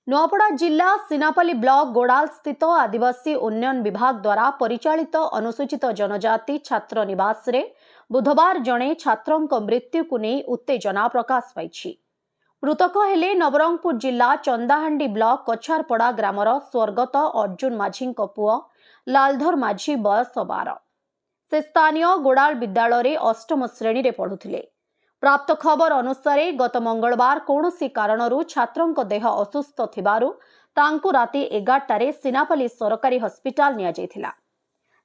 नुआपड़ा जिला सिनापल्ली ब्लॉक गोडाल स्थित आदिवासी उन्नयन विभाग द्वारा परिचालित अनुसूचित जनजाति छात्र निवास रे बुधवार जणे छात्रंक मृत्यु को नहीं उत्तेजना प्रकाश पाई। मृतक हेले नवरंगपुर जिला चंदाहांडी ब्लॉक कछारपड़ा ग्रामर स्वर्गत अर्जुन माझी पुओ लालधर माझी बयस 12। से स्थानीय गोडाल विद्यालय रे अष्टम श्रेणी रे पढ़ुथिले। प्राप्त खबर अनुसार गत मंगलवार कौनसी कारणरू छात्रों देह असुस्थ थिबारु तांकु राति 11टारे सिनापल्ली सरकारी हॉस्पिटल निया जायथिला।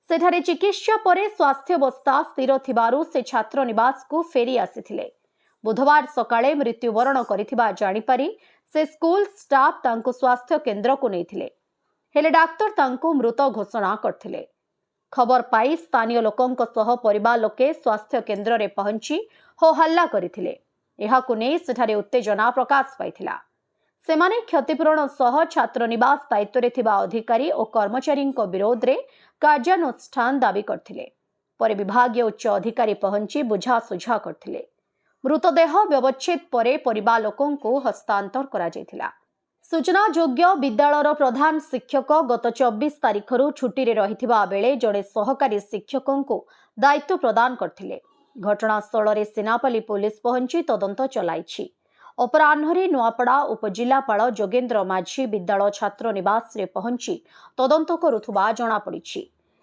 सेठारे चिकित्सा परे स्वास्थ्यावस्था स्थिर थिबारु से छात्र निवास को फेरी आसीथिले। बुधवार सकाळे मृत्युवरण करिथिबा जानिपारी से स्कूल स्टाफ तांकु स्वास्थ्य केन्द्र को नैथिले, हेले डाक्टर तांकु मृत घोषणा करथिले। खबर पाई स्थानीय लोकंक सह परिवार लोके स्वास्थ्य केन्द्र रे पहुंची हो हल्ला करथिले। एहाकु नै सेठारे उत्तेजना प्रकाश पाइथिला। सेमाने क्षतिपूरण सह छात्र निवास दायित्व रे थिबा अधिकारी और कर्मचारी विरोध रे कार्यानुष्ठान दाबी करथिले। परे विभागीय उच्च अधिकारी पहुंची बुझासुझा करथिले। मृतदेह व्यवच्छेद परे परिवार लोकंकु हस्तांतर करा जायथिला। सूचना योग्य विद्यालयर प्रधान शिक्षक गत 24 तारिखरू छुट्टी रे रहिथिबा बेले जड़े सहकारी शिक्षकों दायित्व प्रदान करथिले। घटनास्थल रे सिनापल्ली पुलिस पहुंची तदंत चलाइछि। अपराह्न नुआपड़ा उपजिलापाल जोगेन्द्र माझी विद्यालय छात्र निवास रे पहुंची तदंत करुथुबा जणा पड़िछि।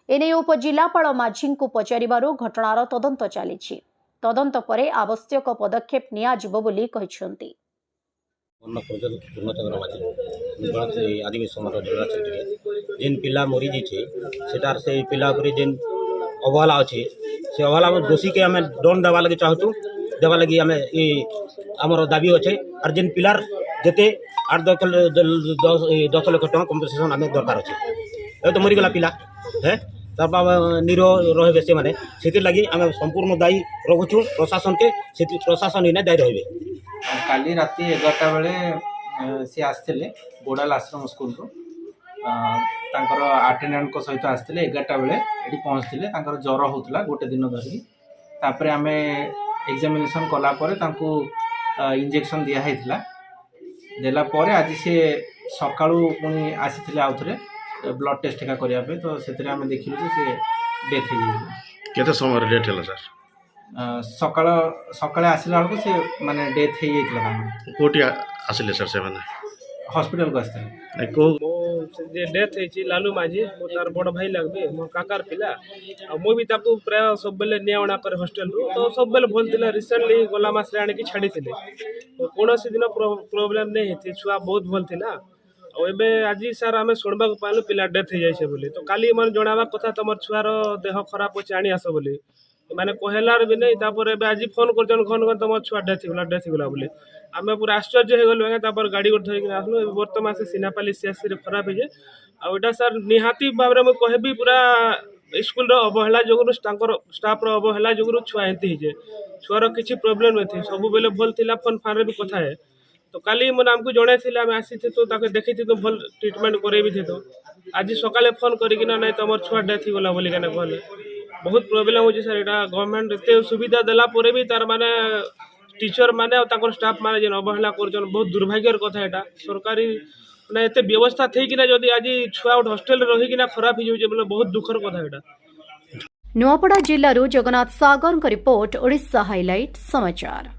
एने उपजिलापाल माझी को पचारिबारु घटनार तदंत चलिछि। तदंत परे आवश्यक पदक्षेप नियाजिबो बोली कहिसंती। आदिवासी समाज जेन पिला मरी जाटार से पिला जेन अवहेला अच्छे से अवहेला दोषी के आम दंड देवा लगे चाहूँ देवा लगी आमर दाबी अच्छे और जेन पिलार जिते 8-10 लाख टका कम्पनसेसन आम दरकार अच्छे तो मरीगला पिला है निरो रहे से मैंने से लगी आम संपूर्ण दायी रखुचु प्रशासन के प्रशासन इन्हें दायी रहे। काली राति 11टा बेले सी आसते गोडाल आश्रम स्कूल तांकर अटेंडेंट सहित आसते 11टा बेले ये पहुँचते ज्वर होता गोटे दिन धरिकी तापर आम एग्जामिनेशन कलापर इंजेक्शन दिखाई देलापर आज सी सका पुणी आसी आउ थे ब्लड टेस्ट का करने तो से देखिलु से डेथ हो समय डेथ है सर सकाळ सकाळे आसला बेलू से माने डेथ हो जाता कोटी आसिले सर से माने हॉस्पिटल को आसते को जे डेथ है लालू माझी मो तार बड़ भाई लगबे मो काकार पिला आ मो भी ताको प्राय सब बेले नियावणा करे हॉस्टल रो तो सब बेले भल थिले। रिसेंटली गला मास रे आने की छाड़ी थिले तो कोनोसी दिन प्रॉब्लम नै हेती छुआ बहुत भल थिला। और एबे आज सर आम शुणवा पाइलु पिला डेथ हो जाए बोली तो काली मन जनावा कथा तुम छुआर देह खराब अच्छे आनी आस बोली मैंने कहलार भी नहीं आज फोन कर तुम छुआ डेथ होगा बोली आम पूरा आश्चर्य हो गलु गाड़ी गोटे धरिक आसलु बर्तमान से सिनापल्ली सीएससी खराब है आटा सर निहाती भाव में कहबी पूरा स्कूल अवहेला जो स्टाफ अवहेला जो छुआ एमती हो छुआर किसी प्रोब्लेम नहीं सब बेले भल थी फोन फान भी कथा है तो काली मन आमको जड़े थे आम आसी तो देखी तो भल ट्रिटमेंट करे भी थे तो आज सकाले फोन करना ना तुम छुआ डेथ होगा बोली कहले बहुत प्रोब्लेम हो सर यहाँ गवर्नमेंट एत सुविधा देला भी तार माने टीचर माने और स्टाफ माने जेन अवहेला कर बहुत दुर्भाग्यर कथा यहाँ सरकारी ना एत व्यवस्था थी कि जदि आज छुआ हॉस्टेल रहीकिना खराब हो जाए बोले बहुत दुखर कथा यहाँ। नुआपड़ा जिल्लारू जगन्नाथ सागर रिपोर्ट ओडिशा हाइलाइट समाचार।